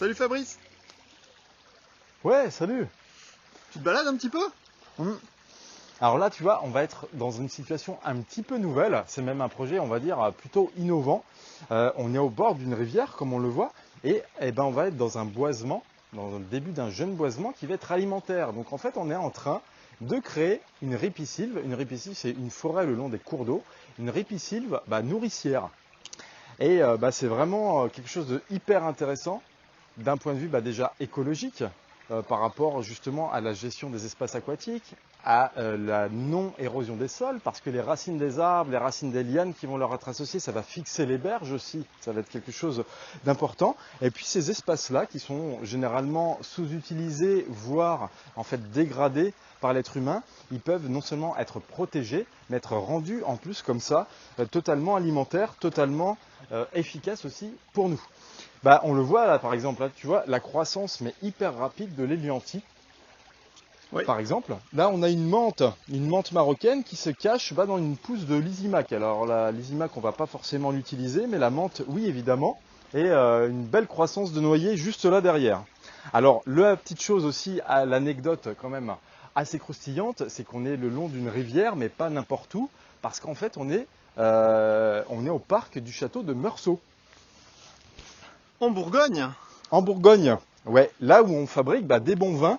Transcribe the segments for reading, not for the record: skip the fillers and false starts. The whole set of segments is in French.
Salut Fabrice, Ouais, salut. tu te balades un petit peu? Mm. Alors là, tu vois, on va être dans une situation un petit peu nouvelle. C'est même un projet, on va dire, plutôt innovant. On est au bord d'une rivière, comme on le voit, et ben, on va être dans un boisement, dans le début d'un jeune boisement qui va être alimentaire. Donc en fait, on est en train de créer une ripisylve. Une ripisylve, c'est une forêt le long des cours d'eau. Une ripisylve nourricière. Et c'est vraiment quelque chose de hyper intéressant d'un point de vue déjà écologique, par rapport justement à la gestion des espaces aquatiques, à la non-érosion des sols, parce que les racines des arbres, les racines des lianes qui vont leur être associées, ça va fixer les berges aussi, ça va être quelque chose d'important. Et puis ces espaces-là, qui sont généralement sous-utilisés, voire en fait dégradés par l'être humain, ils peuvent non seulement être protégés, mais être rendus en plus comme ça, totalement alimentaires, totalement efficaces aussi pour nous. On le voit là par exemple, là, tu vois la croissance mais hyper rapide de l'héliantie. Oui. Par exemple, là on a une menthe marocaine qui se cache dans une pousse de lysimac. Alors la lysimac on va pas forcément l'utiliser, mais la menthe oui évidemment. Et une belle croissance de noyer juste là derrière. Alors la petite chose aussi, à l'anecdote quand même assez croustillante, c'est qu'on est le long d'une rivière, mais pas n'importe où, parce qu'en fait on est au parc du château de Meursault. En Bourgogne? En Bourgogne, ouais, là où on fabrique des bons vins.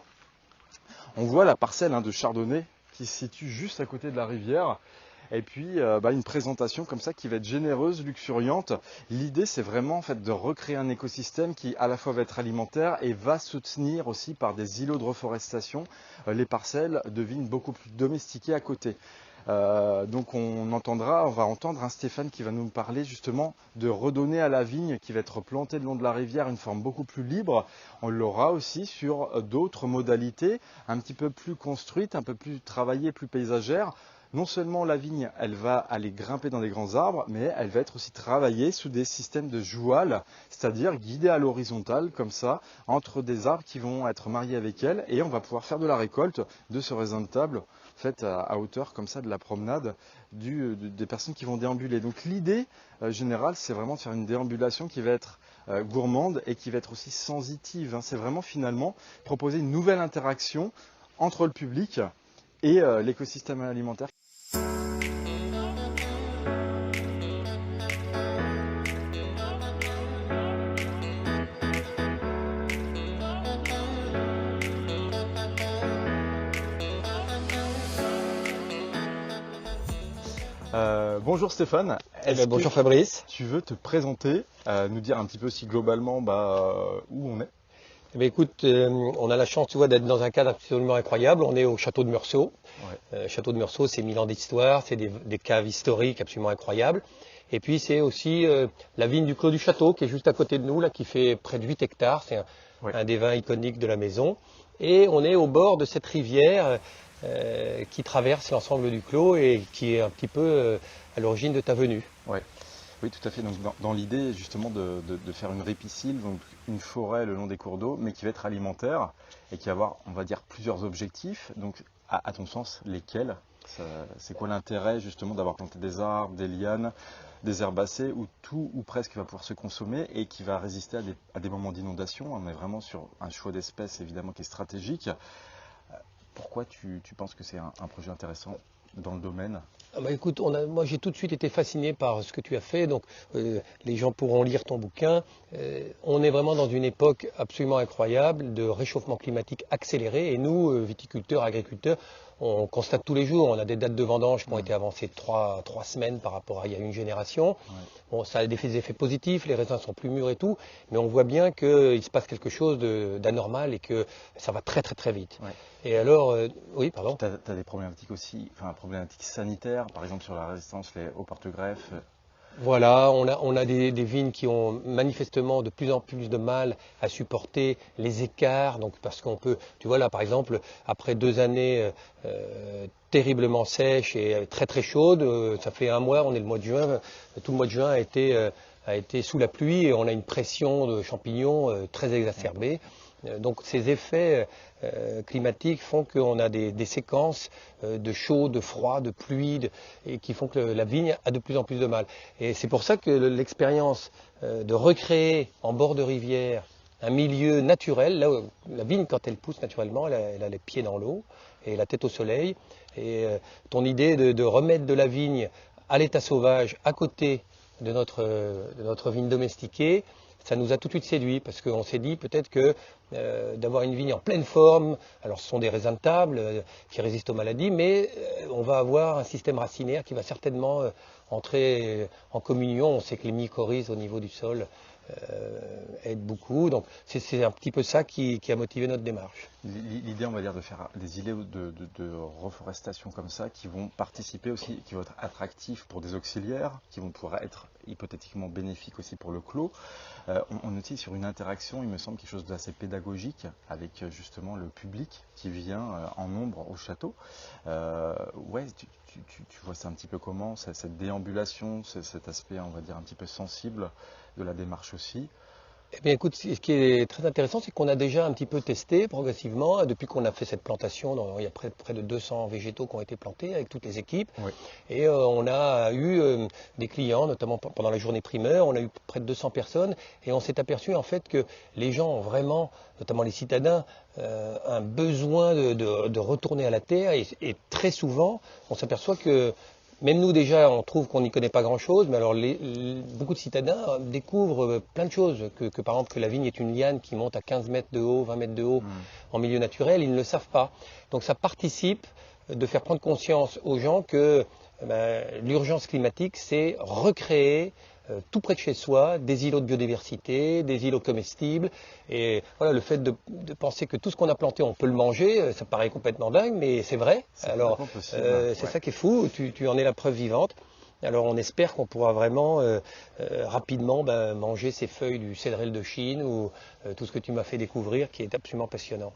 On voit la parcelle de chardonnay qui se situe juste à côté de la rivière. Et puis une présentation comme ça qui va être généreuse, luxuriante. L'idée c'est vraiment en fait de recréer un écosystème qui à la fois va être alimentaire et va soutenir aussi par des îlots de reforestation les parcelles de vignes beaucoup plus domestiquées à côté. Donc on va entendre un Stéphane qui va nous parler justement de redonner à la vigne qui va être plantée le long de la rivière une forme beaucoup plus libre. On l'aura aussi sur d'autres modalités un petit peu plus construites, un peu plus travaillées, plus paysagères. Non seulement la vigne, elle va aller grimper dans des grands arbres, mais elle va être aussi travaillée sous des systèmes de joual, c'est-à-dire guidée à l'horizontale, comme ça, entre des arbres qui vont être mariés avec elle, et on va pouvoir faire de la récolte de ce raisin de table, fait à hauteur comme ça de la promenade des personnes qui vont déambuler. Donc l'idée générale, c'est vraiment de faire une déambulation qui va être gourmande et qui va être aussi sensitive. C'est vraiment finalement proposer une nouvelle interaction entre le public et l'écosystème alimentaire. Bonjour Stéphane. Bonjour Fabrice. Tu veux te présenter, nous dire un petit peu si globalement où on est? Écoute, on a la chance, tu vois, d'être dans un cadre absolument incroyable. On est au château de Meursault. Ouais. Château de Meursault, c'est 1000 ans d'histoire, c'est des caves historiques absolument incroyables. Et puis c'est aussi la vigne du Clos du Château qui est juste à côté de nous, là, qui fait près de 8 hectares. C'est un des vins iconiques de la maison. Et on est au bord de cette rivière qui traverse l'ensemble du Clos et qui est un petit peu à l'origine de ta venue. Ouais. Oui, tout à fait. Donc, dans l'idée justement de faire une ripisylve, donc une forêt le long des cours d'eau, mais qui va être alimentaire et qui va avoir, on va dire, plusieurs objectifs. Donc, à ton sens, lesquels? C'est quoi l'intérêt justement d'avoir planté des arbres, des lianes, des herbacées, où tout ou presque va pouvoir se consommer et qui va résister à des moments d'inondation? On est vraiment sur un choix d'espèces évidemment qui est stratégique. Pourquoi tu penses que c'est un projet intéressant dans le domaine? Écoute, moi j'ai tout de suite été fasciné par ce que tu as fait, donc les gens pourront lire ton bouquin. On est vraiment dans une époque absolument incroyable de réchauffement climatique accéléré et nous, viticulteurs, agriculteurs, on constate tous les jours, on a des dates de vendange qui ont été avancées de 3 semaines par rapport à il y a une génération. Ouais. Bon, ça a des effets positifs, les raisins sont plus mûrs et tout, mais on voit bien qu'il se passe quelque chose d'anormal et que ça va très très très vite. Ouais. Et alors, oui, pardon. Tu as des problématiques aussi, problématiques sanitaires, par exemple sur la résistance aux porte-greffes. Voilà, on a des vignes qui ont manifestement de plus en plus de mal à supporter les écarts. Donc parce qu'on peut, tu vois là par exemple, après 2 années terriblement sèches et très très chaudes, ça fait un mois, on est le mois de juin, tout le mois de juin a été sous la pluie et on a une pression de champignons très exacerbée. Donc ces effets climatiques font qu'on a des séquences de chaud, de froid, de pluie, et qui font que la vigne a de plus en plus de mal. Et c'est pour ça que l'expérience de recréer en bord de rivière un milieu naturel. Là où la vigne, quand elle pousse naturellement, elle a les pieds dans l'eau et la tête au soleil. Et ton idée de remettre de la vigne à l'état sauvage, à côté de notre vigne domestiquée, ça nous a tout de suite séduit parce qu'on s'est dit peut-être que d'avoir une vigne en pleine forme, alors ce sont des raisins de table qui résistent aux maladies, mais on va avoir un système racinaire qui va certainement entrer en communion. On sait que les mycorhizes au niveau du sol aident beaucoup, donc c'est un petit peu ça qui a motivé notre démarche. L'idée, on va dire, de faire des îlots de reforestation comme ça, qui vont participer aussi, qui vont être attractifs pour des auxiliaires, qui vont pouvoir être hypothétiquement bénéfiques aussi pour le clos. On est sur une interaction, il me semble, quelque chose d'assez pédagogique avec justement le public qui vient en nombre au château. Ouais, tu vois ça un petit peu comment, cette déambulation, cet aspect, on va dire, un petit peu sensible de la démarche aussi. Eh bien, écoute, ce qui est très intéressant, c'est qu'on a déjà un petit peu testé progressivement, depuis qu'on a fait cette plantation, il y a près de 200 végétaux qui ont été plantés avec toutes les équipes. Oui. Et on a eu des clients, notamment pendant la journée primeur, on a eu près de 200 personnes, et on s'est aperçu en fait que les gens ont vraiment, notamment les citadins, un besoin de retourner à la terre, et très souvent, on s'aperçoit que même nous déjà, on trouve qu'on n'y connaît pas grand-chose, mais alors beaucoup de citadins découvrent plein de choses, que par exemple que la vigne est une liane qui monte à 15 mètres de haut, 20 mètres de haut en milieu naturel, ils ne le savent pas. Donc ça participe de faire prendre conscience aux gens que l'urgence climatique, c'est recréer tout près de chez soi des îlots de biodiversité, des îlots comestibles. Et voilà, le fait de penser que tout ce qu'on a planté, on peut le manger, ça paraît complètement dingue, mais c'est vrai. Alors, c'est ça qui est fou, tu en es la preuve vivante. Alors on espère qu'on pourra vraiment rapidement manger ces feuilles du cédrel de Chine ou tout ce que tu m'as fait découvrir qui est absolument passionnant.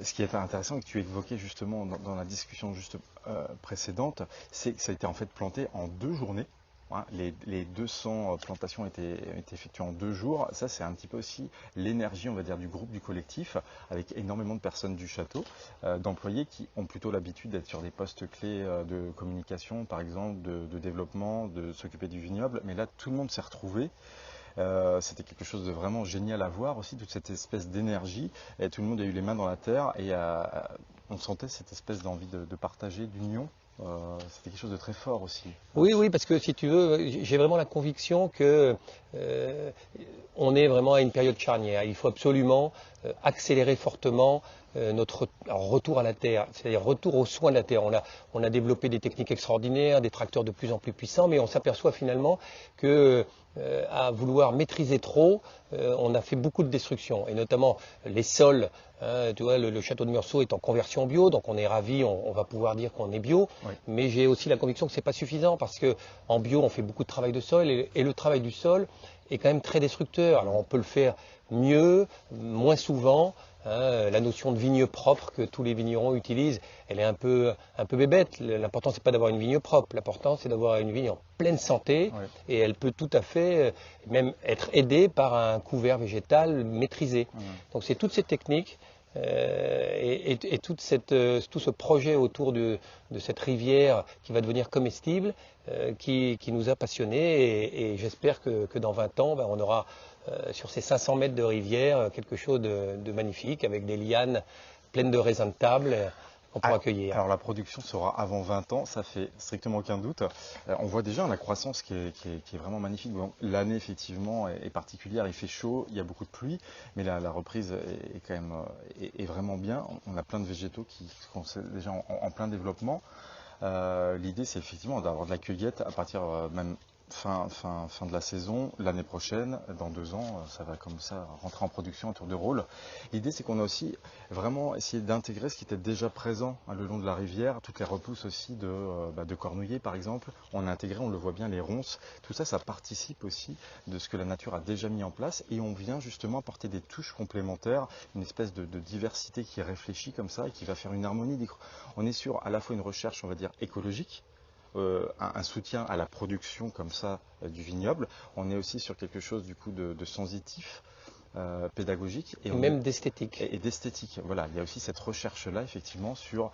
Ce qui est intéressant et que tu évoquais justement dans la discussion précédente, c'est que ça a été en fait planté en 2 journées. Hein, les 200 plantations ont été effectuées en 2 jours. Ça, c'est un petit peu aussi l'énergie, on va dire, du groupe, du collectif, avec énormément de personnes du château, d'employés qui ont plutôt l'habitude d'être sur des postes clés de communication, par exemple, de développement, de s'occuper du vignoble. Mais là, tout le monde s'est retrouvé. C'était quelque chose de vraiment génial à voir aussi, toute cette espèce d'énergie. Et tout le monde a eu les mains dans la terre et on sentait cette espèce d'envie de partager, d'union. C'était quelque chose de très fort aussi. Oui, parce que si tu veux, j'ai vraiment la conviction que on est vraiment à une période charnière. Il faut absolument accélérer fortement notre retour à la terre, c'est-à-dire retour aux soins de la terre. On a développé des techniques extraordinaires, des tracteurs de plus en plus puissants, mais on s'aperçoit finalement que à vouloir maîtriser trop, on a fait beaucoup de destruction, et notamment les sols. Tu vois, le château de Meursault est en conversion bio, donc on est ravis, on va pouvoir dire qu'on est bio. Oui. Mais j'ai aussi la conviction que c'est pas suffisant parce que en bio, on fait beaucoup de travail de sol et le travail du sol est quand même très destructeur. Alors on peut le faire mieux, moins souvent. La notion de vigne propre que tous les vignerons utilisent, elle est un peu bébête. L'important, c'est pas d'avoir une vigne propre. L'important, c'est d'avoir une vigne en pleine santé. Oui. Et elle peut tout à fait même être aidée par un couvert végétal maîtrisé. Oui. Donc c'est toutes ces techniques et tout ce projet autour de cette rivière qui va devenir comestible qui nous a passionnés. Et j'espère que dans 20 ans, on aura sur ces 500 mètres de rivière quelque chose de magnifique avec des lianes pleines de raisins de table qu'on pourra cueillir. Alors la production sera avant 20 ans, ça fait strictement aucun doute. On voit déjà la croissance qui est vraiment magnifique. Bon, l'année effectivement est particulière, il fait chaud, il y a beaucoup de pluie, mais la reprise est quand même est vraiment bien. On a plein de végétaux qui sont déjà en plein développement. L'idée c'est effectivement d'avoir de la cueillette à partir même fin de la saison, l'année prochaine, dans 2 ans, ça va comme ça rentrer en production à tour de rôle. L'idée, c'est qu'on a aussi vraiment essayé d'intégrer ce qui était déjà présent le long de la rivière, toutes les repousses aussi de cornouiller, par exemple. On a intégré, on le voit bien, les ronces. Tout ça, ça participe aussi de ce que la nature a déjà mis en place et on vient justement apporter des touches complémentaires, une espèce de diversité qui est réfléchie comme ça et qui va faire une harmonie. On est sur à la fois une recherche, on va dire, écologique, un soutien à la production comme ça du vignoble. On est aussi sur quelque chose du coup de sensitif pédagogique Et même d'esthétique. et d'esthétique. Voilà, il y a aussi cette recherche-là, effectivement, sur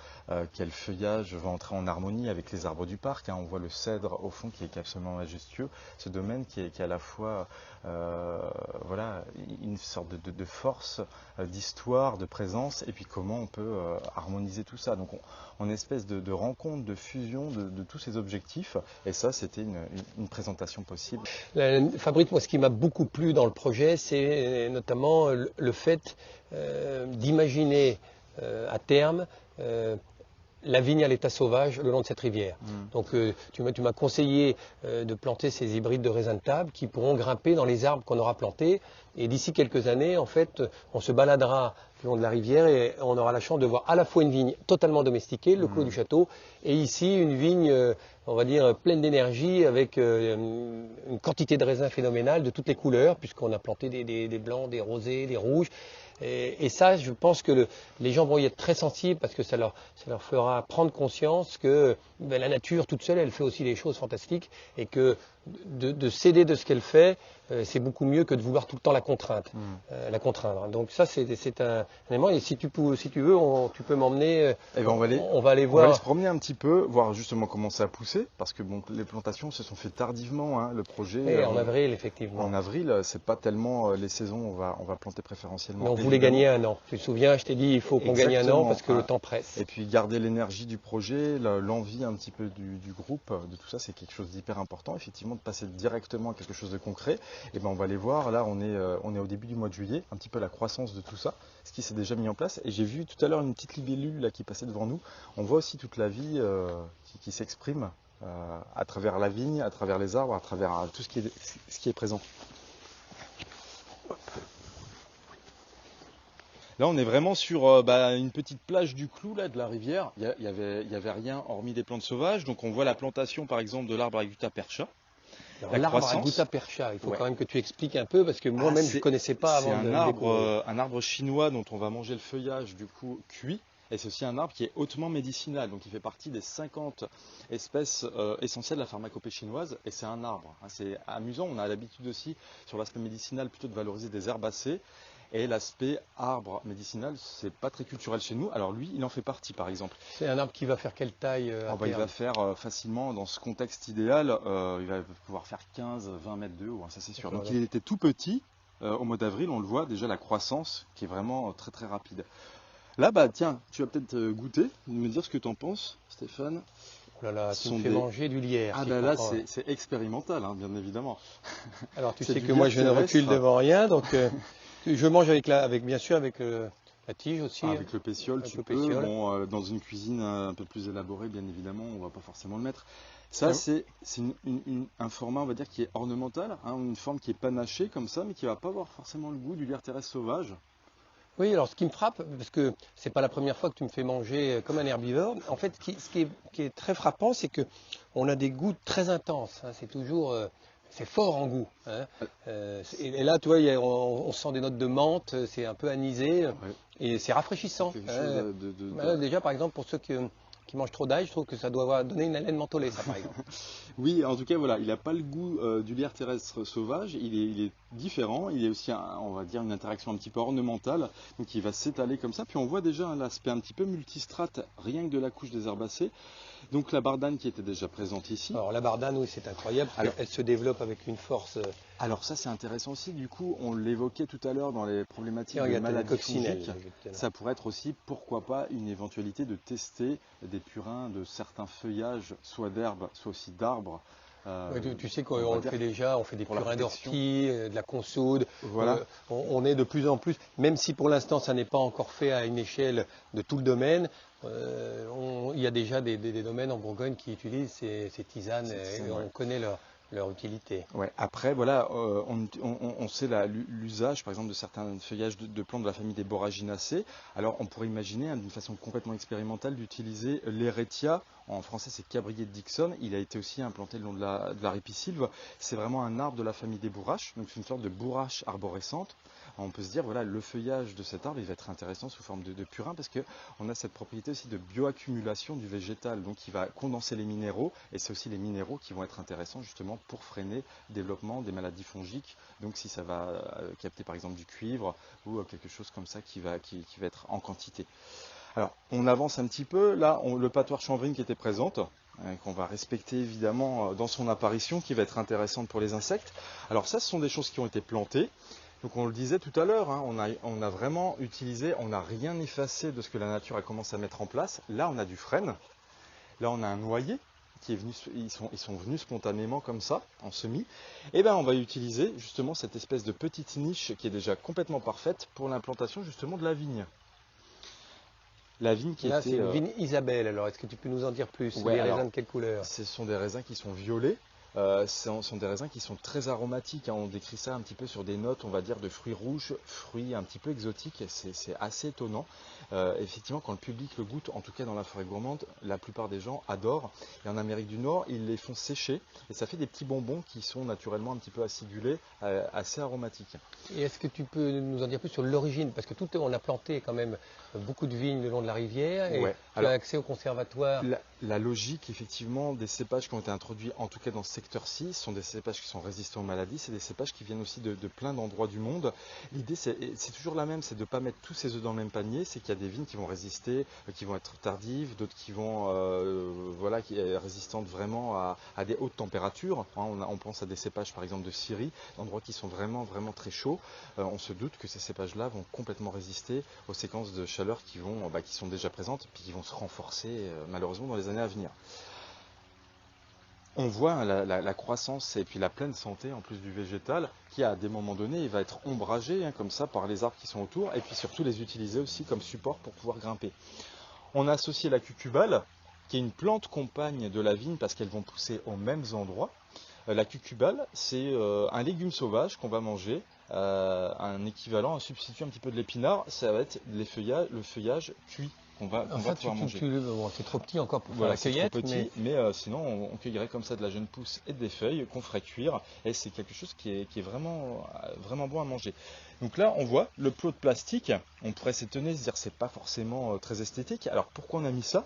quel feuillage va entrer en harmonie avec les arbres du parc. Hein. On voit le cèdre au fond qui est absolument majestueux. Ce domaine qui est à la fois voilà, une sorte de force, d'histoire, de présence, et puis comment on peut harmoniser tout ça. Donc en espèce de rencontre, de fusion de tous ces objectifs. Et ça, c'était une présentation possible. Fabrice, moi, ce qui m'a beaucoup plu dans le projet, c'est notamment le fait d'imaginer à terme la vigne à l'état sauvage le long de cette rivière. Donc tu m'as conseillé de planter ces hybrides de raisins de table qui pourront grimper dans les arbres qu'on aura plantés. Et d'ici quelques années, en fait, on se baladera le long de la rivière et on aura la chance de voir à la fois une vigne totalement domestiquée, le Clos du Château, et ici une vigne, on va dire, pleine d'énergie avec une quantité de raisins phénoménale de toutes les couleurs, puisqu'on a planté des blancs, des rosés, des rouges. Et ça, je pense que les gens vont y être très sensibles parce que ça leur fera prendre conscience que la nature toute seule, elle fait aussi des choses fantastiques et que de s'aider de ce qu'elle fait, c'est beaucoup mieux que de vouloir tout le temps la contraindre. Donc ça, c'est un élément. Et si tu veux, tu peux m'emmener. On va aller voir. On va aller se promener un petit peu, voir justement comment ça a poussé, parce que bon, les plantations se sont faites tardivement. Hein, le projet. Et en avril, effectivement. En avril, c'est pas tellement les saisons où on va planter préférentiellement. Mais on voulait gagner un an. Tu te souviens, je t'ai dit, il faut qu'on gagne un an parce que le temps presse. Et puis garder l'énergie du projet, l'envie un petit peu du groupe, de tout ça, c'est quelque chose d'hyper important. Effectivement, de passer directement à quelque chose de concret. Et ben on va aller voir. Là, on est au début du mois de juillet, un petit peu la croissance de tout ça, ce qui s'est déjà mis en place. Et j'ai vu tout à l'heure une petite libellule là qui passait devant nous. On voit aussi toute la vie qui s'exprime à travers la vigne, à travers les arbres, à travers tout ce qui est présent. Là, on est vraiment sur une petite plage du Clou là, de la rivière. Il y avait rien hormis des plantes sauvages. Donc on voit la plantation par exemple de l'arbre à gutta-percha. L'arbre à gutta-percha, il faut quand même que tu expliques un peu parce que moi-même je ne connaissais pas avant de le découvrir. Un arbre chinois dont on va manger le feuillage du coup cuit. Et c'est aussi un arbre qui est hautement médicinal, donc il fait partie des 50 espèces essentielles de la pharmacopée chinoise. Et c'est un arbre. Hein. C'est amusant, on a l'habitude aussi sur l'aspect médicinal plutôt de valoriser des herbacées. Et l'aspect arbre médicinal, c'est pas très culturel chez nous. Alors lui, il en fait partie par exemple. C'est un arbre qui va faire quelle taille il va faire facilement, dans ce contexte idéal, il va pouvoir faire 15-20 mètres de haut, hein, ça c'est sûr. Donc il était tout petit, au mois d'avril, on le voit déjà la croissance qui est vraiment très très rapide. Là, tiens, tu vas peut-être goûter, me dire ce que tu en penses, Stéphane. Oh là là, tu me fais manger du lierre. Ah ben là, c'est expérimental, hein, bien évidemment. Alors tu sais que moi je ne recule devant rien, donc je mange bien sûr avec la tige aussi. Avec le pétiole, tu peux. Bon, dans une cuisine un peu plus élaborée, bien évidemment, on ne va pas forcément le mettre. Ça, c'est un format, on va dire, qui est ornemental, hein, une forme qui est panachée comme ça, mais qui ne va pas avoir forcément le goût du lierre terrestre sauvage. Oui, alors ce qui me frappe, parce que c'est pas la première fois que tu me fais manger comme un herbivore, en fait, ce qui est très frappant, c'est que on a des goûts très intenses. Hein, c'est toujours, c'est fort en goût. Hein. Et là, tu vois, on sent des notes de menthe, c'est un peu anisé, et c'est rafraîchissant. Déjà, par exemple, pour ceux qui mangent trop d'ail, je trouve que ça doit donner une haleine mentholée, ça, par exemple. Oui, en tout cas, voilà, il n'a pas le goût du lierre terrestre sauvage, il est différent, il est aussi, on va dire, une interaction un petit peu ornementale, donc il va s'étaler comme ça, puis on voit déjà l'aspect un petit peu multistrate, rien que de la couche des herbacées. Donc la bardane qui était déjà présente ici. Alors la bardane, oui, c'est incroyable, parce qu'elle se développe avec une force... Alors ça, c'est intéressant aussi, du coup, on l'évoquait tout à l'heure dans les problématiques de maladies fongiques. Ça pourrait être aussi, pourquoi pas, une éventualité de tester des purins de certains feuillages, soit d'herbes, soit aussi d'arbres. Tu sais qu'on le fait déjà, on fait des purins d'ortie, de la consoude. Voilà. On est de plus en plus, même si pour l'instant ça n'est pas encore fait à une échelle de tout le domaine, il y a déjà des domaines en Bourgogne qui utilisent ces tisanes et on connaît leur utilité. Ouais. Après, voilà, on sait l'usage, par exemple, de certains feuillages de plantes de la famille des Boraginaceae. Alors, on pourrait imaginer, hein, d'une façon complètement expérimentale, d'utiliser l'Eretia en français c'est Cabrier de Dixon, il a été aussi implanté le long de la ripisylve. C'est vraiment un arbre de la famille des bourraches, donc c'est une sorte de bourrache arborescente. On peut se dire, voilà, le feuillage de cet arbre, il va être intéressant sous forme de purin parce qu'on a cette propriété aussi de bioaccumulation du végétal, donc il va condenser les minéraux, et c'est aussi les minéraux qui vont être intéressants justement pour freiner le développement des maladies fongiques, donc si ça va capter par exemple du cuivre ou quelque chose comme ça qui va être en quantité. Alors, on avance un petit peu, là, le patoire chanvrine qui était présente, qu'on va respecter évidemment dans son apparition, qui va être intéressante pour les insectes. Alors ça, ce sont des choses qui ont été plantées. Donc on le disait tout à l'heure, hein, on a vraiment utilisé, on n'a rien effacé de ce que la nature a commencé à mettre en place. Là, on a du frêne, là, on a un noyer qui est venu, ils sont venus spontanément comme ça, en semis. Et bien, on va utiliser justement cette espèce de petite niche qui est déjà complètement parfaite pour l'implantation justement de la vigne. La vigne qui Là, était, c'est une vigne Isabelle. Alors, est-ce que tu peux nous en dire plus? Ouais, Les alors, raisins de quelle couleur? ce sont des raisins qui sont violets. Ce sont des raisins qui sont très aromatiques, hein. On décrit ça un petit peu sur des notes, on va dire, de fruits rouges, fruits un petit peu exotiques. C'est assez étonnant. Effectivement, quand le public le goûte, en tout cas dans la forêt gourmande, la plupart des gens adorent. Et en Amérique du Nord, ils les font sécher. Et ça fait des petits bonbons qui sont naturellement un petit peu acidulés, assez aromatiques. Et est-ce que tu peux nous en dire plus sur l'origine? Parce que on a planté quand même beaucoup de vignes le long de la rivière et Ouais. tu as accès au conservatoire. La logique, effectivement, des cépages qui ont été introduits, en tout cas dans ce secteur-ci, sont des cépages qui sont résistants aux maladies. C'est des cépages qui viennent aussi de plein d'endroits du monde. L'idée, c'est toujours la même, c'est de ne pas mettre tous ses œufs dans le même panier. C'est qu'il y a des vignes qui vont résister, qui vont être tardives, d'autres qui vont, voilà, qui est résistantes vraiment à des hautes températures. Hein, on pense à des cépages, par exemple, de Syrie, d'endroits qui sont vraiment, vraiment très chauds. On se doute que ces cépages-là vont complètement résister aux séquences de chaleur qui sont déjà présentes, puis qui vont se renforcer malheureusement dans les années à venir. On voit, hein, la croissance et puis la pleine santé en plus du végétal qui à des moments donnés il va être ombragé, hein, comme ça par les arbres qui sont autour et puis surtout les utiliser aussi comme support pour pouvoir grimper. On a associé la cucubale qui est une plante compagne de la vigne parce qu'elles vont pousser aux mêmes endroits. La cucubale, c'est un légume sauvage qu'on va manger, un équivalent, un substitut un petit peu de l'épinard, ça va être le feuillage cuit qu'on va pouvoir manger. Bon, c'est trop petit encore pour faire Voilà, la c'est cueillette, trop petit, mais sinon on cueillerait comme ça de la jeune pousse et des feuilles qu'on ferait cuire, et c'est quelque chose qui est vraiment, vraiment bon à manger. Donc là, on voit le plot de plastique, on pourrait s'étonner, se dire c'est pas forcément très esthétique. Alors pourquoi on a mis ça?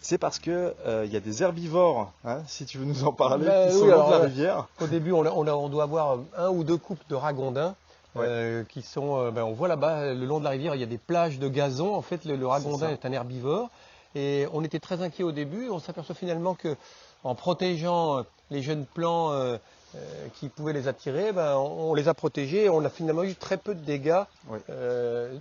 C'est parce que il y a des herbivores, hein, si tu veux nous en parler, qui sont le long de la rivière. Au début, on doit avoir 1 ou 2 couples de ragondins. Qui sont, on voit là-bas, le long de la rivière, il y a des plages de gazon. En fait, le ragondin est un herbivore. Et on était très inquiets au début. On s'aperçoit finalement que, en protégeant les jeunes plants qui pouvaient les attirer, on les a protégés. On a finalement eu très peu de dégâts.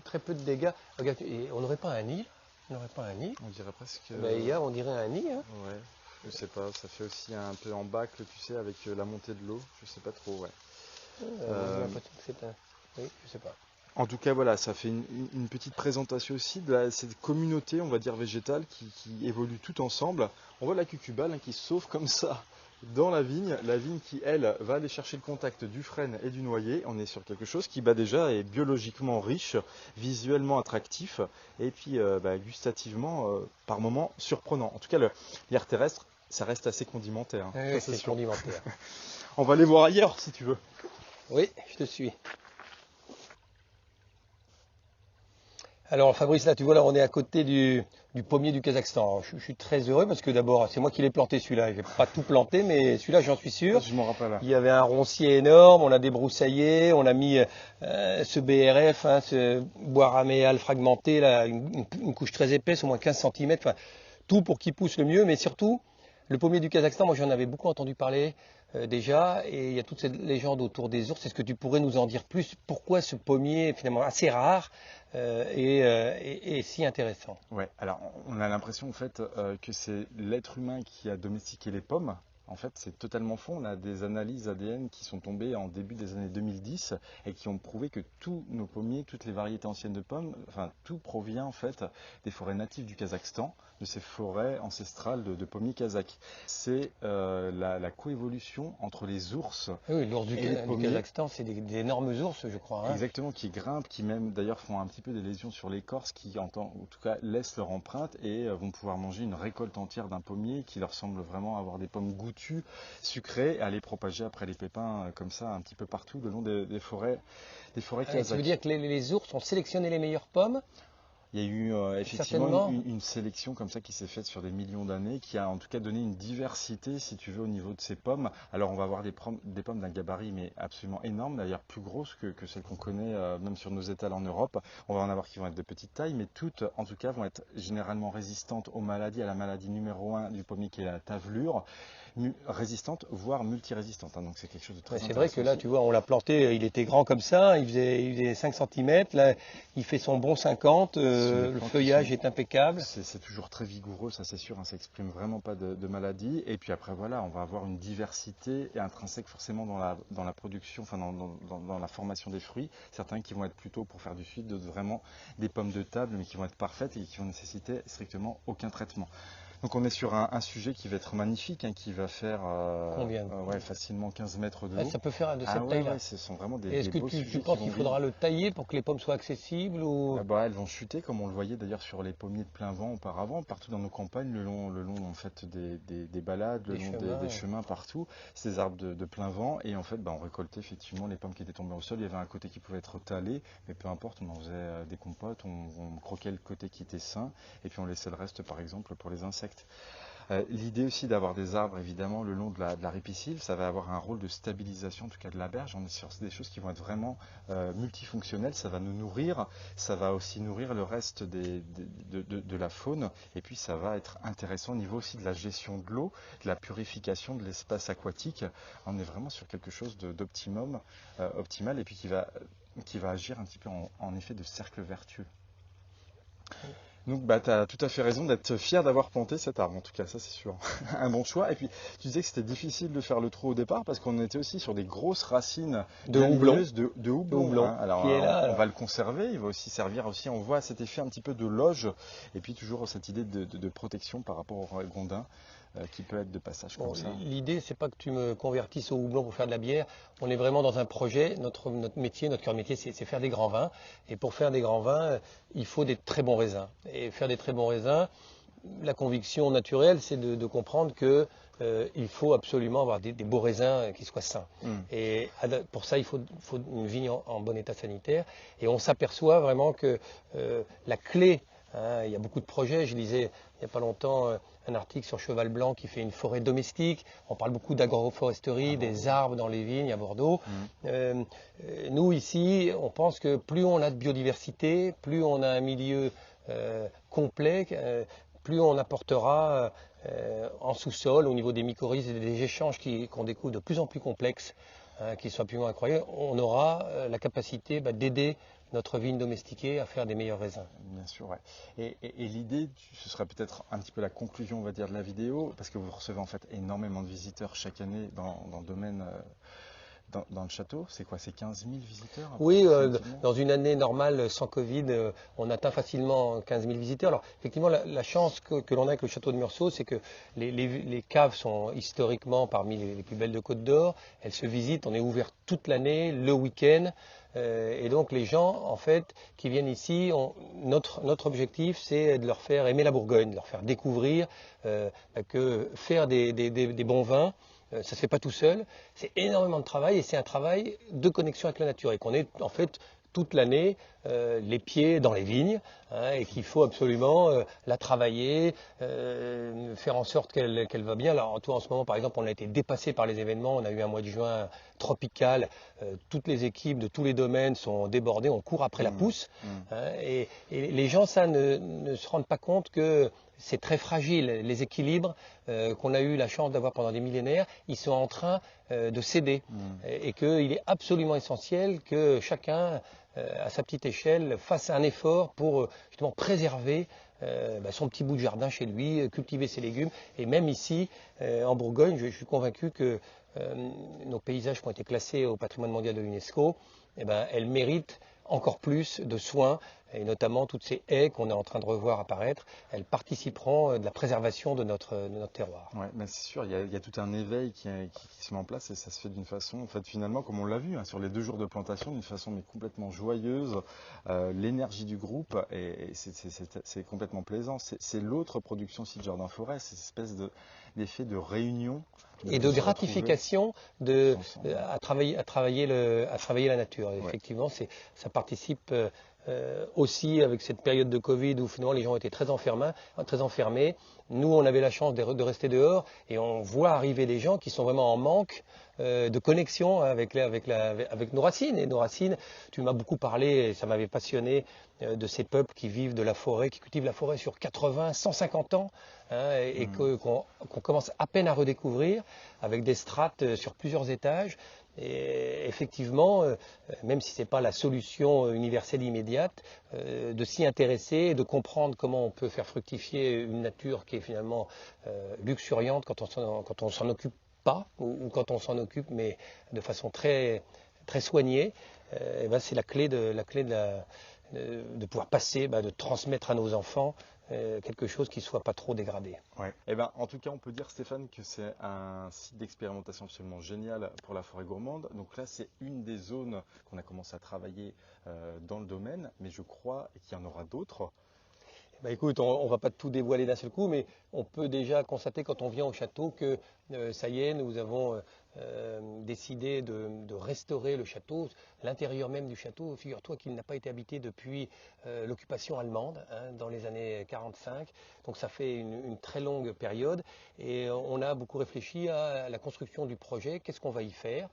Très peu de dégâts. Regarde, et on n'aurait pas un nid? On n'aurait pas un nid? On dirait presque. On dirait un nid. Hein. Ouais, je sais pas. Ça fait aussi un peu en bâcle, tu sais, avec la montée de l'eau. Je sais pas trop, ouais. J'ai l'impression que c'est un... Oui, je sais pas. En tout cas, voilà, ça fait une petite présentation aussi de cette communauté, on va dire végétale, qui évolue tout ensemble. On voit la cucubale qui se sauve comme ça dans la vigne qui, elle, va aller chercher le contact du frêne et du noyer. On est sur quelque chose qui, déjà, est biologiquement riche, visuellement attractif, et puis gustativement, par moments, surprenant. En tout cas, l'air terrestre, ça reste assez condimentaire. Hein. Oui, c'est condimentaire. On va aller voir ailleurs, si tu veux. Oui, je te suis. Alors Fabrice, là tu vois, là on est à côté du pommier du Kazakhstan. Alors, je suis très heureux parce que d'abord c'est moi qui l'ai planté celui-là. Je n'ai pas tout planté, mais celui-là j'en suis sûr. Je m'en rappelle. Il y avait un roncier énorme, on a débroussaillé, on a mis ce BRF, hein, ce bois raméal fragmenté, là, une couche très épaisse, au moins 15 cm, enfin, tout pour qu'il pousse le mieux, mais surtout le pommier du Kazakhstan, moi j'en avais beaucoup entendu parler déjà, et il y a toute cette légende autour des ours. Est-ce que tu pourrais nous en dire plus? Pourquoi ce pommier finalement assez rare est si intéressant? Ouais, alors on a l'impression en fait que c'est l'être humain qui a domestiqué les pommes. En fait, c'est totalement faux. On a des analyses ADN qui sont tombées en début des années 2010 et qui ont prouvé que tous nos pommiers, toutes les variétés anciennes de pommes, enfin tout provient en fait des forêts natives du Kazakhstan, de ces forêts ancestrales de pommiers kazakhs. C'est la coévolution entre les ours Oui, l'ours et les du pommiers. Kazakhstan, c'est des énormes ours, je crois. Hein. Exactement, qui grimpent, qui même d'ailleurs font un petit peu des lésions sur l'écorce, qui en tout cas laissent leur empreinte et vont pouvoir manger une récolte entière d'un pommier qui leur semble vraiment avoir des pommes goûtues, sucrées, et aller propager après les pépins comme ça un petit peu partout le long des forêts kazakhs. Ça veut dire que les ours ont sélectionné les meilleures pommes. Il y a eu effectivement une sélection comme ça qui s'est faite sur des millions d'années, qui a en tout cas donné une diversité, si tu veux, au niveau de ces pommes. Alors on va avoir des pommes d'un gabarit mais absolument énorme, d'ailleurs plus grosses que celles qu'on connaît même sur nos étals en Europe. On va en avoir qui vont être de petite taille, mais toutes en tout cas vont être généralement résistantes aux maladies, à la maladie numéro 1 du pommier qui est la tavelure, résistante, voire multirésistante. Hein, donc c'est quelque chose de très intéressant. C'est vrai que là, tu vois, on l'a planté, il était grand comme ça, il faisait 5 cm, là il fait son bon 50, le feuillage est impeccable. C'est toujours très vigoureux, ça c'est sûr, hein, ça exprime vraiment pas de maladie. Et puis après voilà, on va avoir une diversité et intrinsèque forcément dans la production, enfin dans la formation des fruits. Certains qui vont être plutôt pour faire du sucre, d'autres vraiment des pommes de table, mais qui vont être parfaites et qui vont nécessiter strictement aucun traitement. Donc on est sur un sujet qui va être magnifique, hein, qui va faire facilement 15 mètres de haut. Ça peut faire de cette taille-là. Ouais, ce sont vraiment des Est-ce que beaux tu sujets penses qui qu'il vont faudra vivre. le tailler pour que les pommes soient accessibles ou... Elles vont chuter comme on le voyait d'ailleurs sur les pommiers de plein vent auparavant, partout dans nos campagnes, le long en fait des balades, le long des chemins partout, ces arbres de plein vent, et en fait on récoltait effectivement les pommes qui étaient tombées au sol. Il y avait un côté qui pouvait être talé, mais peu importe, on en faisait des compotes, on croquait le côté qui était sain, et puis on laissait le reste par exemple pour les insectes. L'idée aussi d'avoir des arbres évidemment le long de la ripisylve, ça va avoir un rôle de stabilisation en tout cas de la berge. On est sur des choses qui vont être vraiment multifonctionnelles, ça va nous nourrir, ça va aussi nourrir le reste de la faune, et puis ça va être intéressant au niveau aussi de la gestion de l'eau, de la purification de l'espace aquatique. On est vraiment sur quelque chose d'optimum, optimal, et puis qui va agir un petit peu en effet de cercle vertueux. Donc tu as tout à fait raison d'être fier d'avoir planté cet arbre, en tout cas ça c'est sûr, un bon choix. Et puis tu disais que c'était difficile de faire le trou au départ parce qu'on était aussi sur des grosses racines de houblon. De houblon. Hein. Alors qui est là, on va le conserver, il va aussi servir aussi, on voit cet effet un petit peu de loge, et puis toujours cette idée de protection par rapport au ragondin qui peut être de passage comme ça. L'idée, c'est pas que tu me convertisses au houblon pour faire de la bière. On est vraiment dans un projet. Notre métier, notre cœur de métier, c'est faire des grands vins. Et pour faire des grands vins, il faut des très bons raisins. Et faire des très bons raisins, la conviction naturelle, c'est de comprendre que il faut absolument avoir des beaux raisins qui soient sains. Et pour ça, il faut une vigne en bon état sanitaire. Et on s'aperçoit vraiment que la clé, il y a beaucoup de projets. Je lisais il n'y a pas longtemps un article sur Cheval Blanc qui fait une forêt domestique. On parle beaucoup d'agroforesterie, des arbres dans les vignes à Bordeaux. Nous, ici, on pense que plus on a de biodiversité, plus on a un milieu complet, plus on apportera en sous-sol, au niveau des mycorhizes et des échanges qu'on découvre de plus en plus complexes, qui sont absolument incroyables, on aura la capacité d'aider notre vigne domestiquée à faire des meilleurs raisins. Bien sûr, ouais. Et l'idée, ce sera peut-être un petit peu la conclusion, on va dire, de la vidéo, parce que vous recevez en fait énormément de visiteurs chaque année dans le domaine, dans le château. C'est quoi, c'est 15 000 visiteurs? Oui, dans une année normale, sans Covid, on atteint facilement 15 000 visiteurs. Alors, effectivement, la chance que l'on a avec le château de Meursault, c'est que les caves sont historiquement parmi les plus belles de Côte d'Or. Elles se visitent, on est ouvert toute l'année, le week-end. Et donc les gens, en fait, qui viennent ici, notre objectif, c'est de leur faire aimer la Bourgogne, de leur faire découvrir que faire des bons vins, ça ne se fait pas tout seul. C'est énormément de travail et c'est un travail de connexion avec la nature et qu'on est en fait toute l'année les pieds dans les vignes et qu'il faut absolument la travailler, faire en sorte qu'elle va bien. Alors toi en ce moment par exemple on a été dépassé par les événements, on a eu un mois de juin tropical, toutes les équipes de tous les domaines sont débordées, on court après la pousse et les gens ça ne se rendent pas compte que c'est très fragile, les équilibres qu'on a eu la chance d'avoir pendant des millénaires, ils sont en train de céder et qu'il est absolument essentiel que chacun à sa petite échelle fasse un effort pour justement préserver son petit bout de jardin chez lui, cultiver ses légumes. Et même ici, en Bourgogne, je suis convaincu que nos paysages qui ont été classés au patrimoine mondial de l'UNESCO, elles méritent encore plus de soins, et notamment toutes ces haies qu'on est en train de revoir apparaître, elles participeront de la préservation de notre terroir. Ouais, mais c'est sûr, il y a tout un éveil qui se met en place et ça se fait d'une façon, en fait, finalement, comme on l'a vu sur les 2 jours de plantation, d'une façon mais complètement joyeuse. L'énergie du groupe, et c'est complètement plaisant. C'est l'autre production aussi de Jardin Forêt, cette espèce d'effet de réunion. Et de gratification à travailler la nature. Et effectivement, ça participe aussi avec cette période de Covid où finalement les gens étaient très enfermés. Nous, on avait la chance de rester dehors et on voit arriver des gens qui sont vraiment en manque de connexion avec nos racines. Et nos racines, tu m'as beaucoup parlé, et ça m'avait passionné, de ces peuples qui vivent de la forêt, qui cultivent la forêt sur 80, 150 ans, qu'on commence à peine à redécouvrir, avec des strates sur plusieurs étages. Et effectivement, même si ce n'est pas la solution universelle immédiate, de s'y intéresser, de comprendre comment on peut faire fructifier une nature qui est finalement luxuriante quand on s'en occupe pas, ou quand on s'en occupe, mais de façon très, très soignée, c'est la clé de pouvoir passer, de transmettre à nos enfants quelque chose qui ne soit pas trop dégradé. Ouais. En tout cas, on peut dire, Stéphane, que c'est un site d'expérimentation absolument génial pour la forêt gourmande. Donc là, c'est une des zones qu'on a commencé à travailler dans le domaine, mais je crois qu'il y en aura d'autres. Écoute, on ne va pas tout dévoiler d'un seul coup, mais on peut déjà constater quand on vient au château que ça y est, nous avons décidé de restaurer le château, l'intérieur même du château. Figure-toi qu'il n'a pas été habité depuis l'occupation allemande, dans les années 45. Donc ça fait une très longue période et on a beaucoup réfléchi à la construction du projet, qu'est-ce qu'on va y faire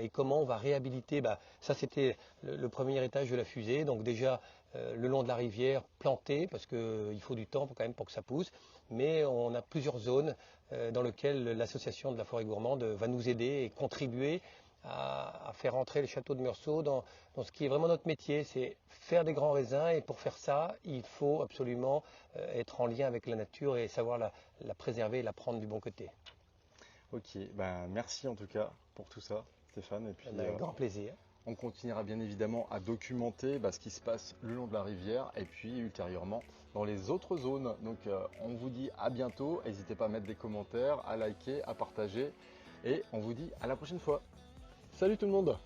et comment on va réhabiliter. Ça, c'était le premier étage de la fusée, donc déjà le long de la rivière, planté, parce qu'il faut du temps quand même pour que ça pousse. Mais on a plusieurs zones dans lesquelles l'association de la forêt gourmande va nous aider et contribuer à faire entrer le château de Meursault dans ce qui est vraiment notre métier, c'est faire des grands raisins. Et pour faire ça, il faut absolument être en lien avec la nature et savoir la préserver et la prendre du bon côté. Ok, merci en tout cas pour tout ça, Stéphane. Et puis, grand plaisir. On continuera bien évidemment à documenter ce qui se passe le long de la rivière et puis ultérieurement dans les autres zones. Donc on vous dit à bientôt, n'hésitez pas à mettre des commentaires, à liker, à partager et on vous dit à la prochaine fois. Salut tout le monde!